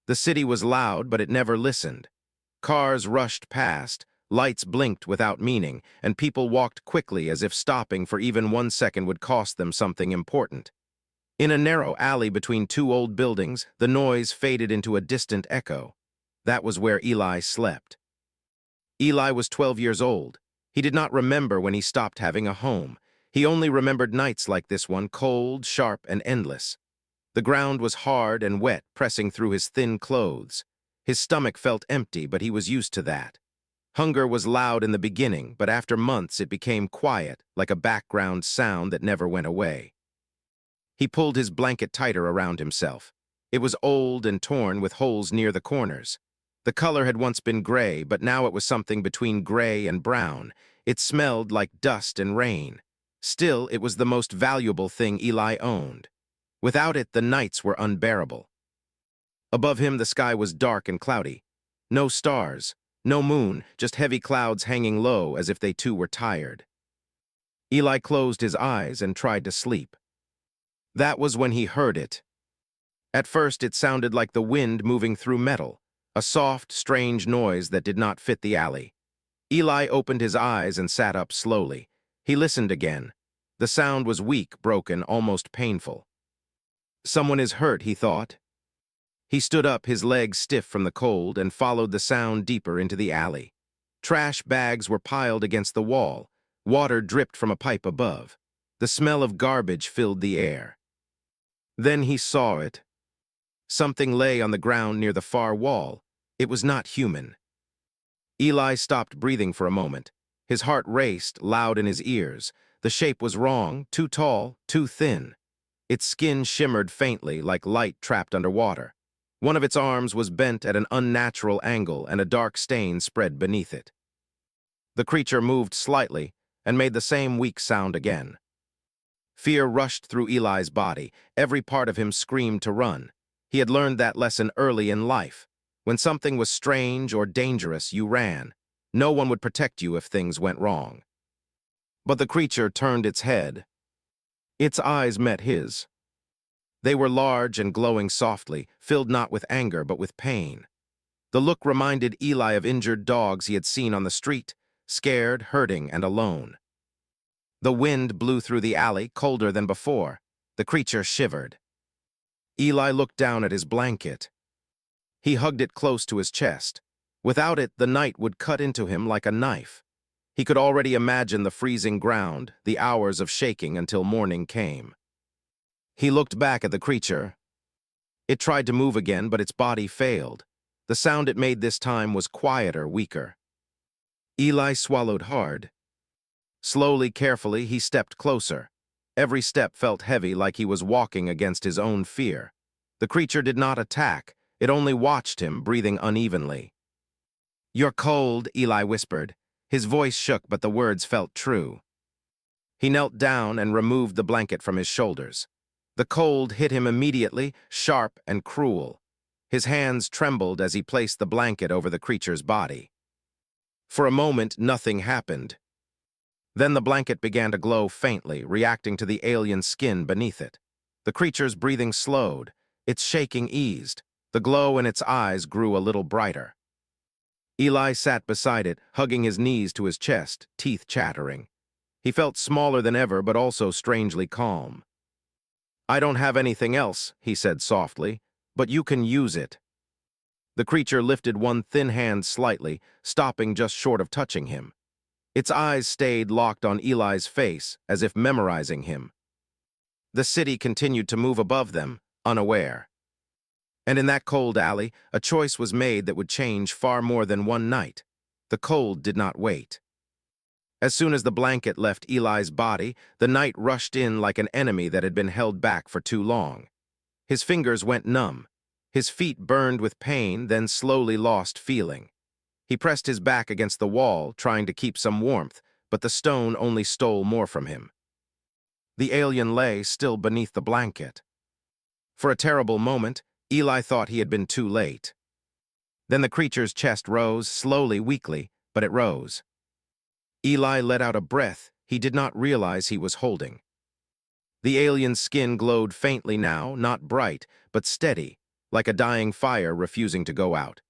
The city was loud, but it never listened. Cars rushed past, lights blinked without meaning, and people walked quickly as if stopping for even 1 second would cost them something important. In a narrow alley between two old buildings, the noise faded into a distant echo. That was where Eli slept. Eli was 12 years old. He did not remember when he stopped having a home. He only remembered nights like this one, cold, sharp, and endless. The ground was hard and wet, pressing through his thin clothes. His stomach felt empty, but he was used to that. Hunger was loud in the beginning, but after months it became quiet, like a background sound that never went away. He pulled his blanket tighter around himself. It was old and torn with holes near the corners. The color had once been gray, but now it was something between gray and brown. It smelled like dust and rain. Still, it was the most valuable thing Eli owned. Without it, the nights were unbearable. Above him, the sky was dark and cloudy. No stars, no moon, just heavy clouds hanging low as if they too were tired. Eli closed his eyes and tried to sleep. That was when he heard it. At first, it sounded like the wind moving through metal, a soft, strange noise that did not fit the alley. Eli opened his eyes and sat up slowly. He listened again. The sound was weak, broken, almost painful. Someone is hurt, he thought. He stood up, his legs stiff from the cold, and followed the sound deeper into the alley. Trash bags were piled against the wall. Water dripped from a pipe above. The smell of garbage filled the air. Then he saw it. Something lay on the ground near the far wall. It was not human. Eli stopped breathing for a moment. His heart raced, loud in his ears. The shape was wrong, too tall, too thin. Its skin shimmered faintly, like light trapped underwater. One of its arms was bent at an unnatural angle, and a dark stain spread beneath it. The creature moved slightly and made the same weak sound again. Fear rushed through Eli's body. Every part of him screamed to run. He had learned that lesson early in life. When something was strange or dangerous, you ran. No one would protect you if things went wrong. But the creature turned its head. Its eyes met his. They were large and glowing softly, filled not with anger but with pain. The look reminded Eli of injured dogs he had seen on the street, scared, hurting, and alone. The wind blew through the alley, colder than before. The creature shivered. Eli looked down at his blanket. He hugged it close to his chest. Without it, the night would cut into him like a knife. He could already imagine the freezing ground, the hours of shaking until morning came. He looked back at the creature. It tried to move again, but its body failed. The sound it made this time was quieter, weaker. Eli swallowed hard. Slowly, carefully, he stepped closer. Every step felt heavy, like he was walking against his own fear. The creature did not attack. It only watched him, breathing unevenly. "You're cold," Eli whispered. His voice shook, but the words felt true. He knelt down and removed the blanket from his shoulders. The cold hit him immediately, sharp and cruel. His hands trembled as he placed the blanket over the creature's body. For a moment, nothing happened. Then the blanket began to glow faintly, reacting to the alien skin beneath it. The creature's breathing slowed. Its shaking eased. The glow in its eyes grew a little brighter. Eli sat beside it, hugging his knees to his chest, teeth chattering. He felt smaller than ever, but also strangely calm. "I don't have anything else," he said softly, "but you can use it." The creature lifted one thin hand slightly, stopping just short of touching him. Its eyes stayed locked on Eli's face, as if memorizing him. The city continued to move above them, unaware. And in that cold alley, a choice was made that would change far more than one night. The cold did not wait. As soon as the blanket left Eli's body, the night rushed in like an enemy that had been held back for too long. His fingers went numb. His feet burned with pain, then slowly lost feeling. He pressed his back against the wall, trying to keep some warmth, but the stone only stole more from him. The alien lay still beneath the blanket. For a terrible moment, Eli thought he had been too late. Then the creature's chest rose, slowly, weakly, but it rose. Eli let out a breath he did not realize he was holding. The alien's skin glowed faintly now, not bright, but steady, like a dying fire refusing to go out.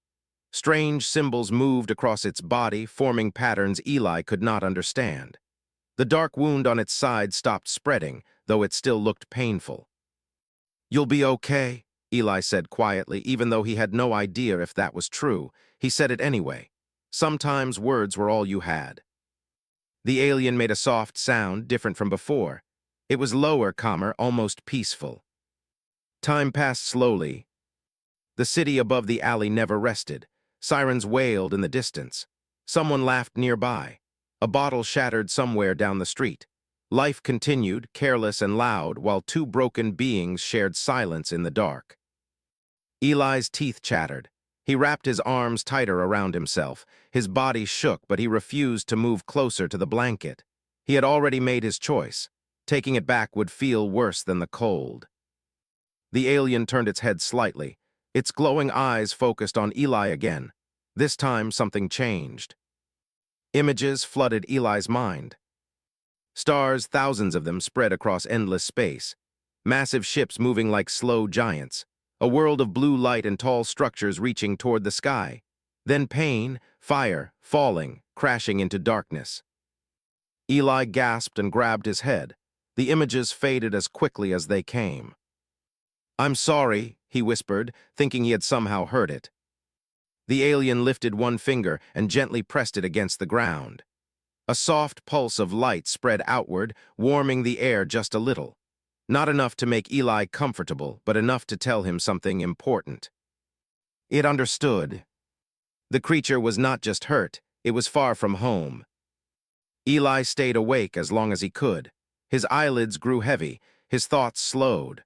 Strange symbols moved across its body, forming patterns Eli could not understand. The dark wound on its side stopped spreading, though it still looked painful. "You'll be okay," Eli said quietly, even though he had no idea if that was true. He said it anyway. Sometimes words were all you had. The alien made a soft sound, different from before. It was lower, calmer, almost peaceful. Time passed slowly. The city above the alley never rested. Sirens wailed in the distance. Someone laughed nearby. A bottle shattered somewhere down the street. Life continued, careless and loud, while two broken beings shared silence in the dark. Eli's teeth chattered. He wrapped his arms tighter around himself. His body shook, but he refused to move closer to the blanket. He had already made his choice. Taking it back would feel worse than the cold. The alien turned its head slightly. Its glowing eyes focused on Eli again. This time, something changed. Images flooded Eli's mind. Stars, thousands of them, spread across endless space. Massive ships moving like slow giants. A world of blue light and tall structures reaching toward the sky. Then pain, fire, falling, crashing into darkness. Eli gasped and grabbed his head. The images faded as quickly as they came. "I'm sorry," he whispered, thinking he had somehow heard it. The alien lifted one finger and gently pressed it against the ground. A soft pulse of light spread outward, warming the air just a little. Not enough to make Eli comfortable, but enough to tell him something important. It understood. The creature was not just hurt, it was far from home. Eli stayed awake as long as he could. His eyelids grew heavy, his thoughts slowed.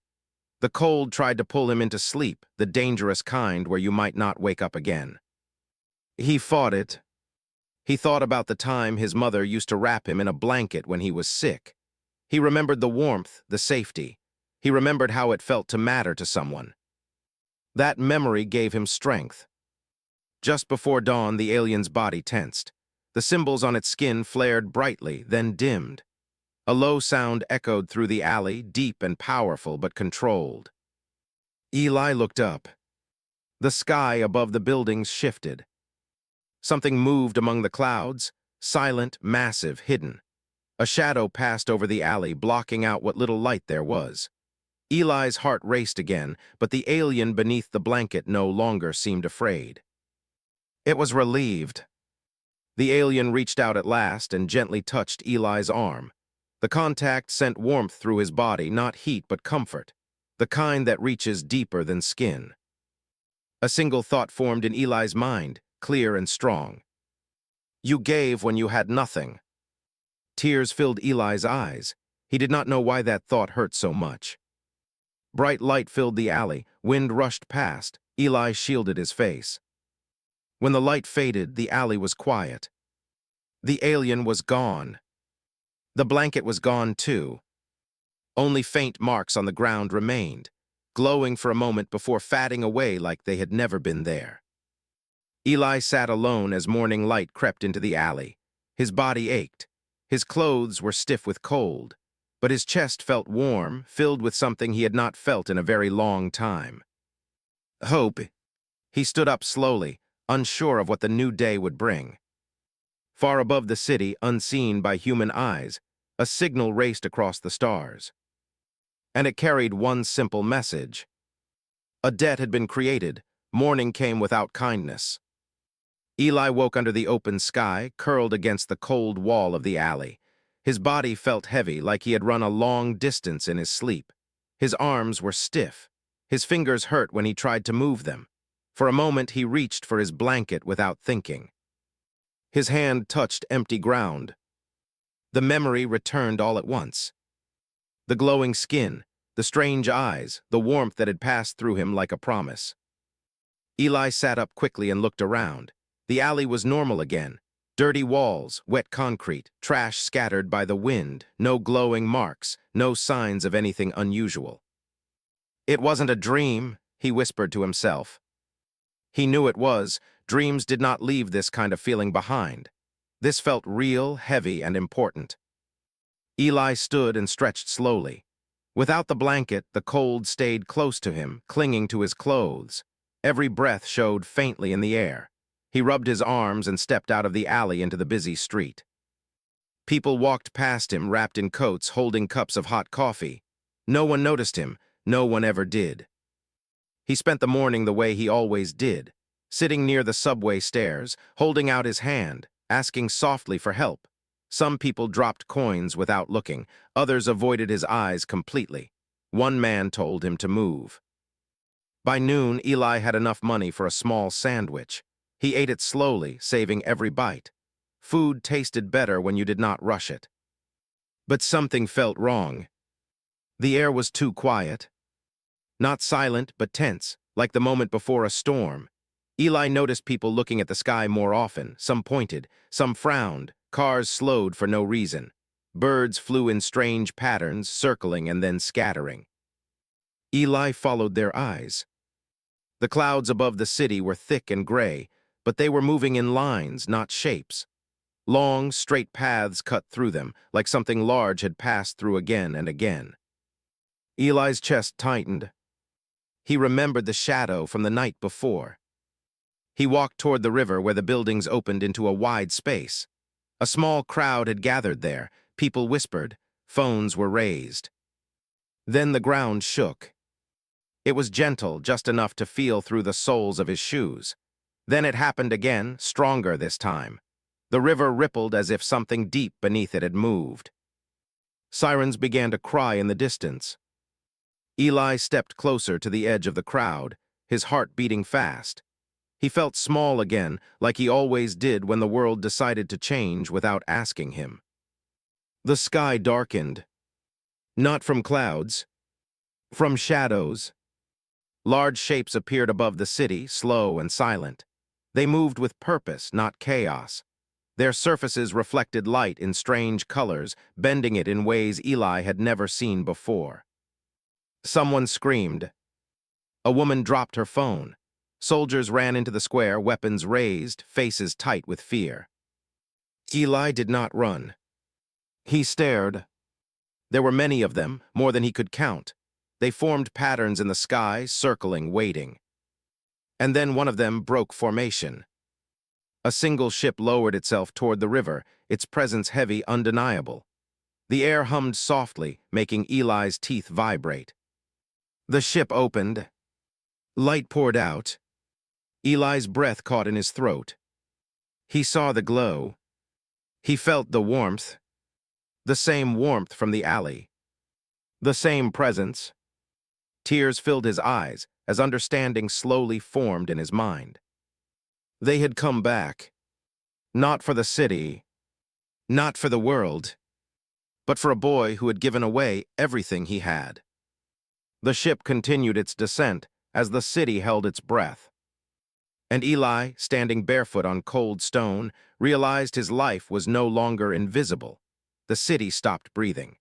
The cold tried to pull him into sleep, the dangerous kind where you might not wake up again. He fought it. He thought about the time his mother used to wrap him in a blanket when he was sick. He remembered the warmth, the safety. He remembered how it felt to matter to someone. That memory gave him strength. Just before dawn, the alien's body tensed. The symbols on its skin flared brightly, then dimmed. A low sound echoed through the alley, deep and powerful but controlled. Eli looked up. The sky above the buildings shifted. Something moved among the clouds, silent, massive, hidden. A shadow passed over the alley, blocking out what little light there was. Eli's heart raced again, but the alien beneath the blanket no longer seemed afraid. It was relieved. The alien reached out at last and gently touched Eli's arm. The contact sent warmth through his body, not heat but comfort, the kind that reaches deeper than skin. A single thought formed in Eli's mind, clear and strong. "You gave when you had nothing." Tears filled Eli's eyes. He did not know why that thought hurt so much. Bright light filled the alley. Wind rushed past. Eli shielded his face. When the light faded, the alley was quiet. The alien was gone. The blanket was gone too. Only faint marks on the ground remained, glowing for a moment before fading away like they had never been there. Eli sat alone as morning light crept into the alley. His body ached. His clothes were stiff with cold, but his chest felt warm, filled with something he had not felt in a very long time. Hope. He stood up slowly, unsure of what the new day would bring. Far above the city, unseen by human eyes, a signal raced across the stars. And it carried one simple message. A debt had been created. Morning came without kindness. Eli woke under the open sky, curled against the cold wall of the alley. His body felt heavy, like he had run a long distance in his sleep. His arms were stiff. His fingers hurt when he tried to move them. For a moment, he reached for his blanket without thinking. His hand touched empty ground. The memory returned all at once. The glowing skin, the strange eyes, the warmth that had passed through him like a promise. Eli sat up quickly and looked around. The alley was normal again. Dirty walls, wet concrete, trash scattered by the wind, no glowing marks, no signs of anything unusual. It wasn't a dream, he whispered to himself. He knew it was. Dreams did not leave this kind of feeling behind. This felt real, heavy, and important. Eli stood and stretched slowly. Without the blanket, the cold stayed close to him, clinging to his clothes. Every breath showed faintly in the air. He rubbed his arms and stepped out of the alley into the busy street. People walked past him, wrapped in coats, holding cups of hot coffee. No one noticed him. No one ever did. He spent the morning the way he always did, sitting near the subway stairs, holding out his hand, asking softly for help. Some people dropped coins without looking. Others avoided his eyes completely. One man told him to move. By noon, Eli had enough money for a small sandwich. He ate it slowly, saving every bite. Food tasted better when you did not rush it. But something felt wrong. The air was too quiet. Not silent, but tense, like the moment before a storm. Eli noticed people looking at the sky more often. Some pointed, some frowned. Cars slowed for no reason. Birds flew in strange patterns, circling and then scattering. Eli followed their eyes. The clouds above the city were thick and gray, but they were moving in lines, not shapes. Long, straight paths cut through them, like something large had passed through again and again. Eli's chest tightened. He remembered the shadow from the night before. He walked toward the river where the buildings opened into a wide space. A small crowd had gathered there. People whispered. Phones were raised. Then the ground shook. It was gentle, just enough to feel through the soles of his shoes. Then it happened again, stronger this time. The river rippled as if something deep beneath it had moved. Sirens began to cry in the distance. Eli stepped closer to the edge of the crowd, his heart beating fast. He felt small again, like he always did when the world decided to change without asking him. The sky darkened. Not from clouds, from shadows. Large shapes appeared above the city, slow and silent. They moved with purpose, not chaos. Their surfaces reflected light in strange colors, bending it in ways Eli had never seen before. Someone screamed. A woman dropped her phone. Soldiers ran into the square, weapons raised, faces tight with fear. Eli did not run. He stared. There were many of them, more than he could count. They formed patterns in the sky, circling, waiting. And then one of them broke formation. A single ship lowered itself toward the river, its presence heavy, undeniable. The air hummed softly, making Eli's teeth vibrate. The ship opened. Light poured out. Eli's breath caught in his throat. He saw the glow. He felt the warmth. The same warmth from the alley. The same presence. Tears filled his eyes as understanding slowly formed in his mind. They had come back. Not for the city. Not for the world. But for a boy who had given away everything he had. The ship continued its descent as the city held its breath. And Eli, standing barefoot on cold stone, realized his life was no longer invisible. The city stopped breathing.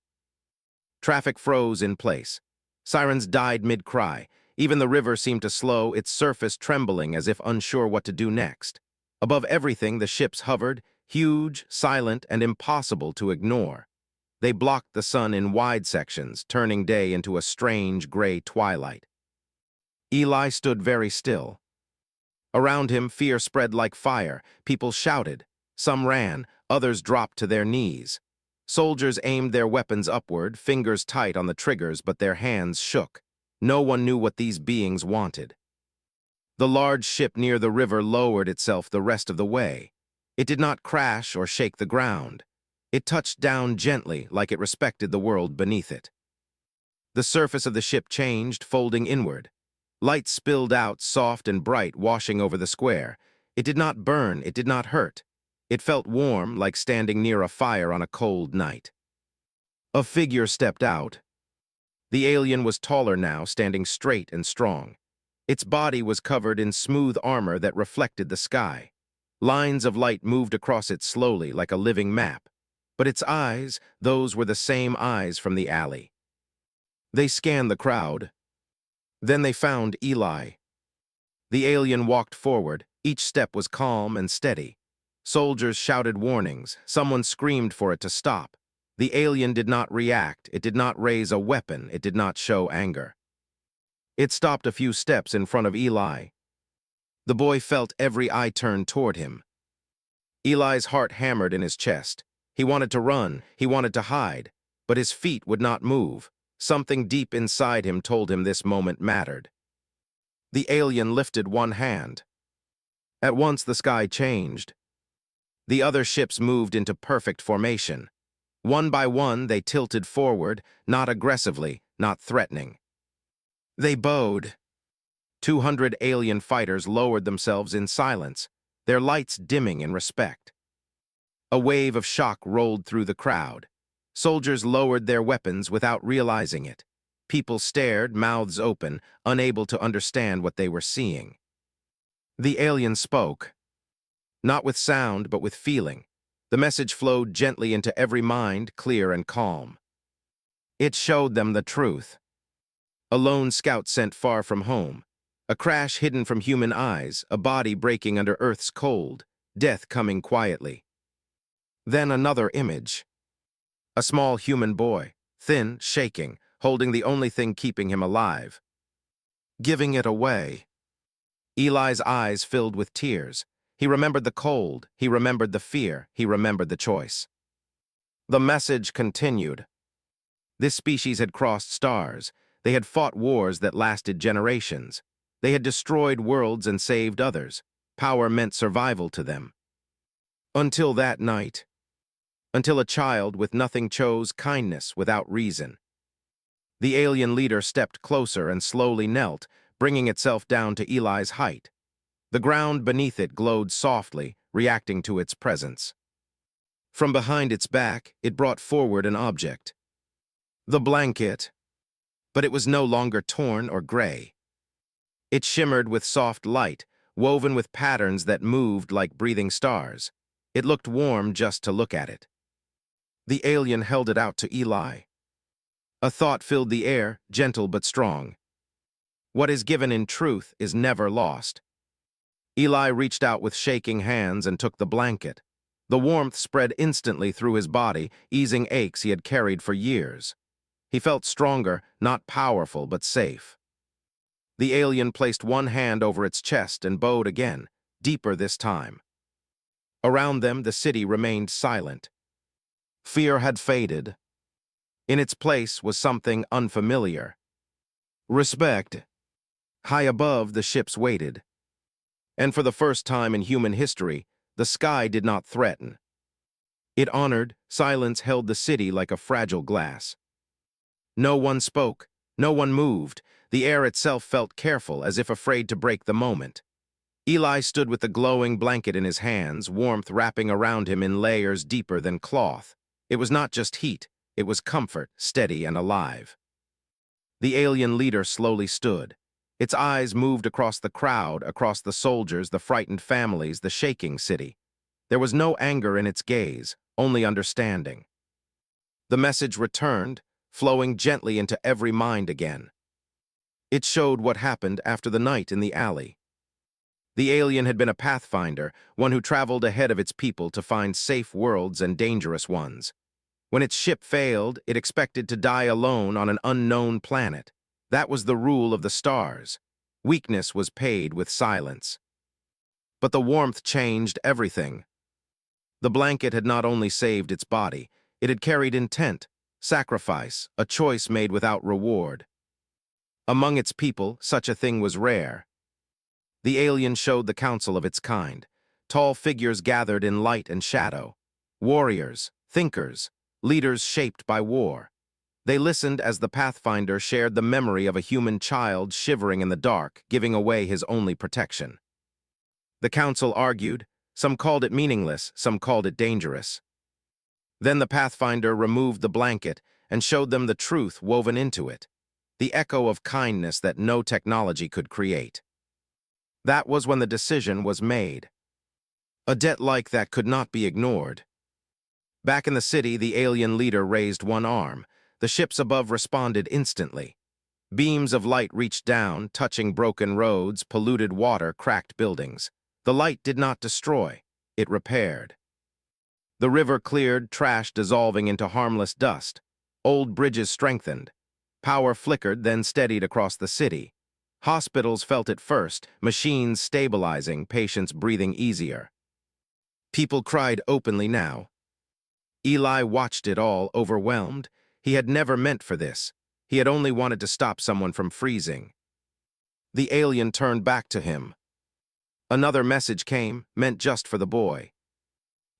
Traffic froze in place. Sirens died mid-cry. Even the river seemed to slow, its surface trembling as if unsure what to do next. Above everything, the ships hovered, huge, silent, and impossible to ignore. They blocked the sun in wide sections, turning day into a strange gray twilight. Eli stood very still. Around him, fear spread like fire. People shouted. Some ran, others dropped to their knees. Soldiers aimed their weapons upward, fingers tight on the triggers, but their hands shook. No one knew what these beings wanted. The large ship near the river lowered itself the rest of the way. It did not crash or shake the ground. It touched down gently, like it respected the world beneath it. The surface of the ship changed, folding inward. Light spilled out, soft and bright, washing over the square. It did not burn, it did not hurt. It felt warm, like standing near a fire on a cold night. A figure stepped out. The alien was taller now, standing straight and strong. Its body was covered in smooth armor that reflected the sky. Lines of light moved across it slowly, like a living map. But its eyes, those were the same eyes from the alley. They scanned the crowd. Then they found Eli. The alien walked forward. Each step was calm and steady. Soldiers shouted warnings. Someone screamed for it to stop. The alien did not react, it did not raise a weapon, it did not show anger. It stopped a few steps in front of Eli. The boy felt every eye turn toward him. Eli's heart hammered in his chest. He wanted to run, he wanted to hide, but his feet would not move. Something deep inside him told him this moment mattered. The alien lifted one hand. At once the sky changed. The other ships moved into perfect formation. One by one, they tilted forward, not aggressively, not threatening. They bowed. 200 alien fighters lowered themselves in silence, their lights dimming in respect. A wave of shock rolled through the crowd. Soldiers lowered their weapons without realizing it. People stared, mouths open, unable to understand what they were seeing. The alien spoke. Not with sound, but with feeling. The message flowed gently into every mind, clear and calm. It showed them the truth. A lone scout sent far from home. A crash hidden from human eyes, a body breaking under Earth's cold, death coming quietly. Then another image. A small human boy, thin, shaking, holding the only thing keeping him alive. Giving it away. Eli's eyes filled with tears. He remembered the cold, he remembered the fear, he remembered the choice. The message continued. This species had crossed stars. They had fought wars that lasted generations. They had destroyed worlds and saved others. Power meant survival to them. Until that night. Until a child with nothing chose kindness without reason. The alien leader stepped closer and slowly knelt, bringing itself down to Eli's height. The ground beneath it glowed softly, reacting to its presence. From behind its back, it brought forward an object. The blanket. But it was no longer torn or gray. It shimmered with soft light, woven with patterns that moved like breathing stars. It looked warm just to look at it. The alien held it out to Eli. A thought filled the air, gentle but strong. What is given in truth is never lost. Eli reached out with shaking hands and took the blanket. The warmth spread instantly through his body, easing aches he had carried for years. He felt stronger, not powerful, but safe. The alien placed one hand over its chest and bowed again, deeper this time. Around them, the city remained silent. Fear had faded. In its place was something unfamiliar. Respect. High above, the ships waited. And for the first time in human history, the sky did not threaten. It honored, silence held the city like a fragile glass. No one spoke, no one moved. The air itself felt careful, as if afraid to break the moment. Eli stood with the glowing blanket in his hands, warmth wrapping around him in layers deeper than cloth. It was not just heat, it was comfort, steady and alive. The alien leader slowly stood. Its eyes moved across the crowd, across the soldiers, the frightened families, the shaking city. There was no anger in its gaze, only understanding. The message returned, flowing gently into every mind again. It showed what happened after the night in the alley. The alien had been a pathfinder, one who traveled ahead of its people to find safe worlds and dangerous ones. When its ship failed, it expected to die alone on an unknown planet. That was the rule of the stars. Weakness was paid with silence. But the warmth changed everything. The blanket had not only saved its body, it had carried intent, sacrifice, a choice made without reward. Among its people, such a thing was rare. The alien showed the council of its kind. Tall figures gathered in light and shadow. Warriors, thinkers, leaders shaped by war. They listened as the Pathfinder shared the memory of a human child shivering in the dark, giving away his only protection. The council argued. Some called it meaningless, some called it dangerous. Then the Pathfinder removed the blanket and showed them the truth woven into it, the echo of kindness that no technology could create. That was when the decision was made. A debt like that could not be ignored. Back in the city, the alien leader raised one arm. The ships above responded instantly. Beams of light reached down, touching broken roads, polluted water, cracked buildings. The light did not destroy, it repaired. The river cleared, trash dissolving into harmless dust. Old bridges strengthened. Power flickered, then steadied across the city. Hospitals felt it first, machines stabilizing, patients breathing easier. People cried openly now. Eli watched it all, overwhelmed. He had never meant for this. He had only wanted to stop someone from freezing. The alien turned back to him. Another message came, meant just for the boy.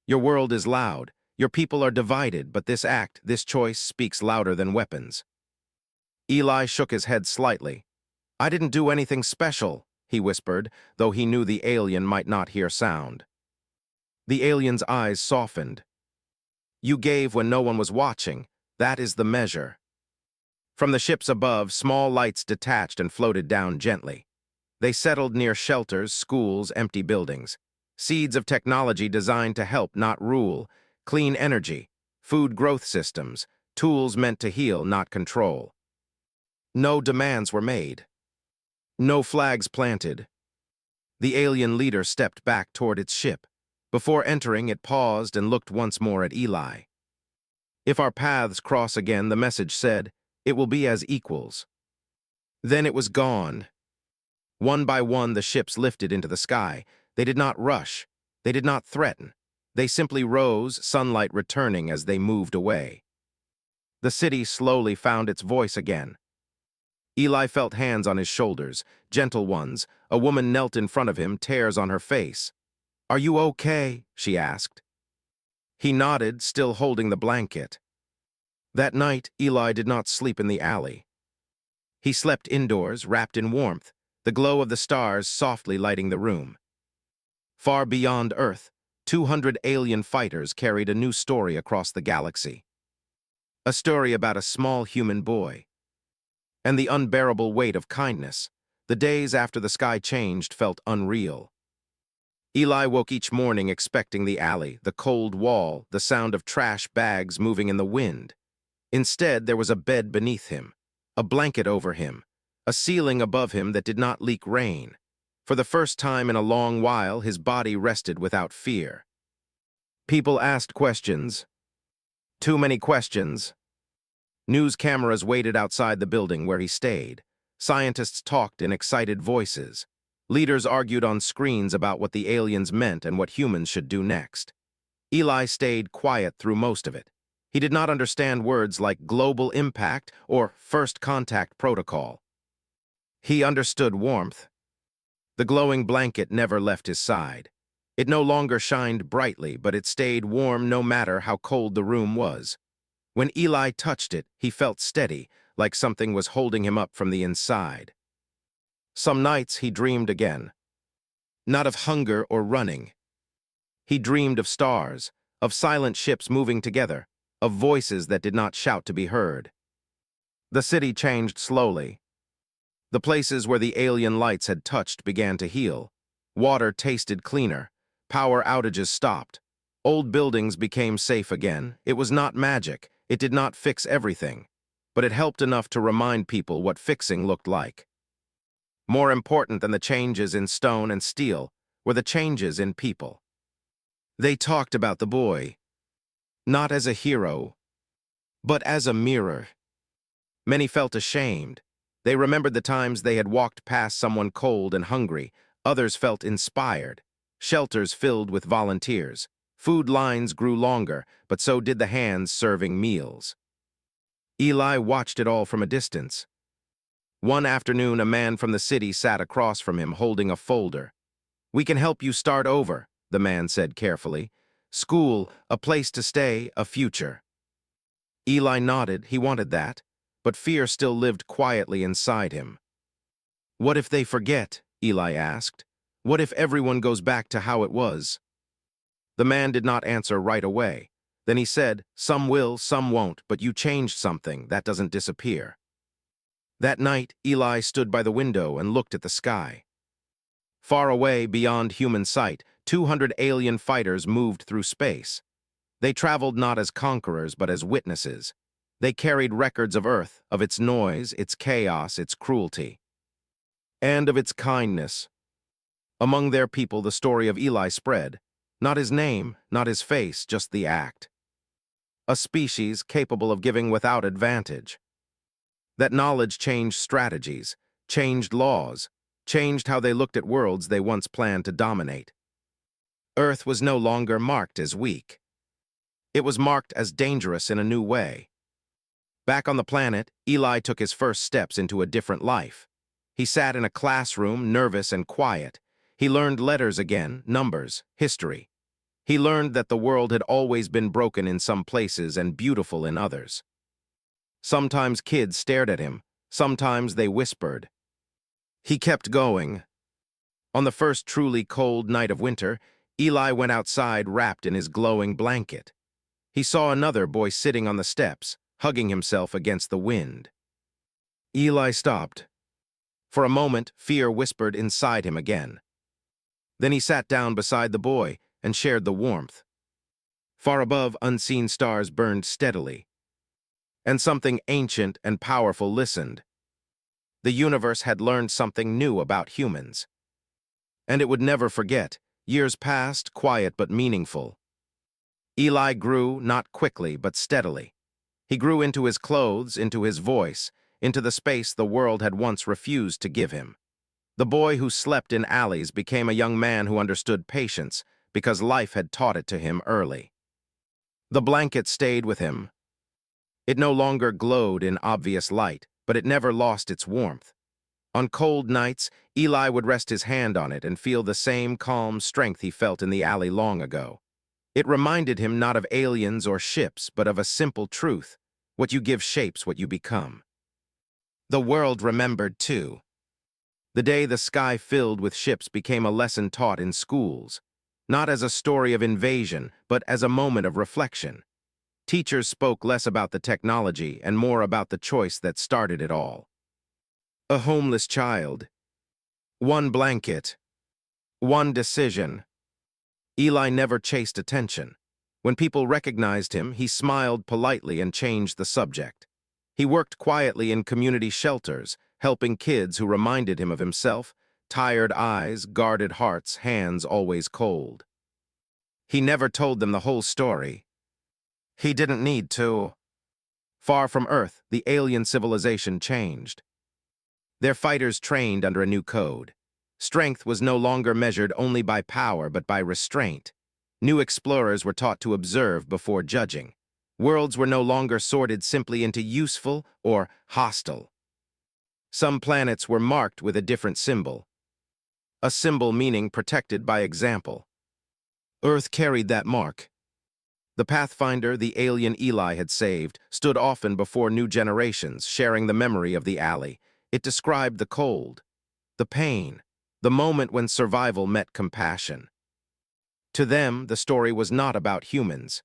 Your world is loud. Your people are divided, but this act, this choice, speaks louder than weapons. Eli shook his head slightly. I didn't do anything special, he whispered, though he knew the alien might not hear sound. The alien's eyes softened. You gave when no one was watching. That is the measure. From the ships above, small lights detached and floated down gently. They settled near shelters, schools, empty buildings. Seeds of technology designed to help, not rule. Clean energy, food growth systems, tools meant to heal, not control. No demands were made. No flags planted. The alien leader stepped back toward its ship. Before entering, it paused and looked once more at Eli. If our paths cross again, the message said, it will be as equals. Then it was gone. One by one, the ships lifted into the sky. They did not rush. They did not threaten. They simply rose, sunlight returning as they moved away. The city slowly found its voice again. Eli felt hands on his shoulders, gentle ones. A woman knelt in front of him, tears on her face. Are you okay? She asked. He nodded, still holding the blanket. That night, Eli did not sleep in the alley. He slept indoors, wrapped in warmth, the glow of the stars softly lighting the room. Far beyond Earth, 200 alien fighters carried a new story across the galaxy. A story about a small human boy. And the unbearable weight of kindness. The days after the sky changed felt unreal. Eli woke each morning expecting the alley, the cold wall, the sound of trash bags moving in the wind. Instead, there was a bed beneath him, a blanket over him, a ceiling above him that did not leak rain. For the first time in a long while, his body rested without fear. People asked questions. Too many questions. News cameras waited outside the building where he stayed. Scientists talked in excited voices. Leaders argued on screens about what the aliens meant and what humans should do next. Eli stayed quiet through most of it. He did not understand words like global impact or first contact protocol. He understood warmth. The glowing blanket never left his side. It no longer shined brightly, but it stayed warm no matter how cold the room was. When Eli touched it, he felt steady, like something was holding him up from the inside. Some nights he dreamed again. Not of hunger or running. He dreamed of stars, of silent ships moving together, of voices that did not shout to be heard. The city changed slowly. The places where the alien lights had touched began to heal. Water tasted cleaner. Power outages stopped. Old buildings became safe again. It was not magic. It did not fix everything. But it helped enough to remind people what fixing looked like. More important than the changes in stone and steel were the changes in people. They talked about the boy, not as a hero, but as a mirror. Many felt ashamed. They remembered the times they had walked past someone cold and hungry. Others felt inspired. Shelters filled with volunteers. Food lines grew longer, but so did the hands serving meals. Eli watched it all from a distance. One afternoon, a man from the city sat across from him holding a folder. We can help you start over, the man said carefully. School, a place to stay, a future. Eli nodded. He wanted that, but fear still lived quietly inside him. What if they forget? Eli asked. What if everyone goes back to how it was? The man did not answer right away. Then he said, some will, some won't, but you changed something. That doesn't disappear. That night, Eli stood by the window and looked at the sky. Far away, beyond human sight, 200 alien fighters moved through space. They traveled not as conquerors, but as witnesses. They carried records of Earth, of its noise, its chaos, its cruelty, and of its kindness. Among their people, the story of Eli spread. Not his name, not his face, just the act. A species capable of giving without advantage. That knowledge changed strategies, changed laws, changed how they looked at worlds they once planned to dominate. Earth was no longer marked as weak. It was marked as dangerous in a new way. Back on the planet, Eli took his first steps into a different life. He sat in a classroom, nervous and quiet. He learned letters again, numbers, history. He learned that the world had always been broken in some places and beautiful in others. Sometimes kids stared at him, sometimes they whispered. He kept going. On the first truly cold night of winter, Eli went outside wrapped in his glowing blanket. He saw another boy sitting on the steps, hugging himself against the wind. Eli stopped. For a moment, fear whispered inside him again. Then he sat down beside the boy and shared the warmth. Far above, unseen stars burned steadily. And something ancient and powerful listened. The universe had learned something new about humans. And it would never forget. Years passed, quiet but meaningful. Eli grew, not quickly, but steadily. He grew into his clothes, into his voice, into the space the world had once refused to give him. The boy who slept in alleys became a young man who understood patience, because life had taught it to him early. The blanket stayed with him. It no longer glowed in obvious light, but it never lost its warmth. On cold nights, Eli would rest his hand on it and feel the same calm strength he felt in the alley long ago. It reminded him not of aliens or ships, but of a simple truth. What you give shapes what you become. The world remembered, too. The day the sky filled with ships became a lesson taught in schools, not as a story of invasion, but as a moment of reflection. Teachers spoke less about the technology and more about the choice that started it all. A homeless child. One blanket. One decision. Eli never chased attention. When people recognized him, he smiled politely and changed the subject. He worked quietly in community shelters, helping kids who reminded him of himself, tired eyes, guarded hearts, hands always cold. He never told them the whole story. He didn't need to. Far from Earth, the alien civilization changed. Their fighters trained under a new code. Strength was no longer measured only by power but by restraint. New explorers were taught to observe before judging. Worlds were no longer sorted simply into useful or hostile. Some planets were marked with a different symbol. A symbol meaning protected by example. Earth carried that mark. The Pathfinder the alien Eli had saved stood often before new generations, sharing the memory of the alley. It described the cold, the pain, the moment when survival met compassion. To them, the story was not about humans.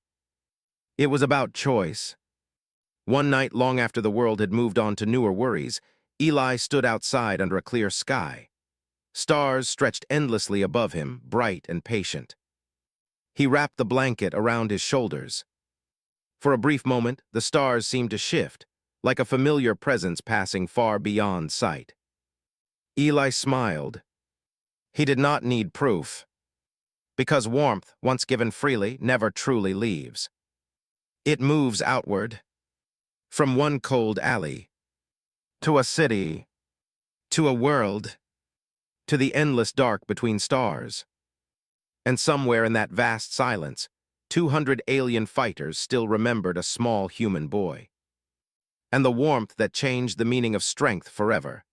It was about choice. One night, long after the world had moved on to newer worries, Eli stood outside under a clear sky. Stars stretched endlessly above him, bright and patient. He wrapped the blanket around his shoulders. For a brief moment, the stars seemed to shift, like a familiar presence passing far beyond sight. Eli smiled. He did not need proof, because warmth, once given freely, never truly leaves. It moves outward, from one cold alley, to a city, to a world, to the endless dark between stars. And somewhere in that vast silence, 200 alien fighters still remembered a small human boy. And the warmth that changed the meaning of strength forever.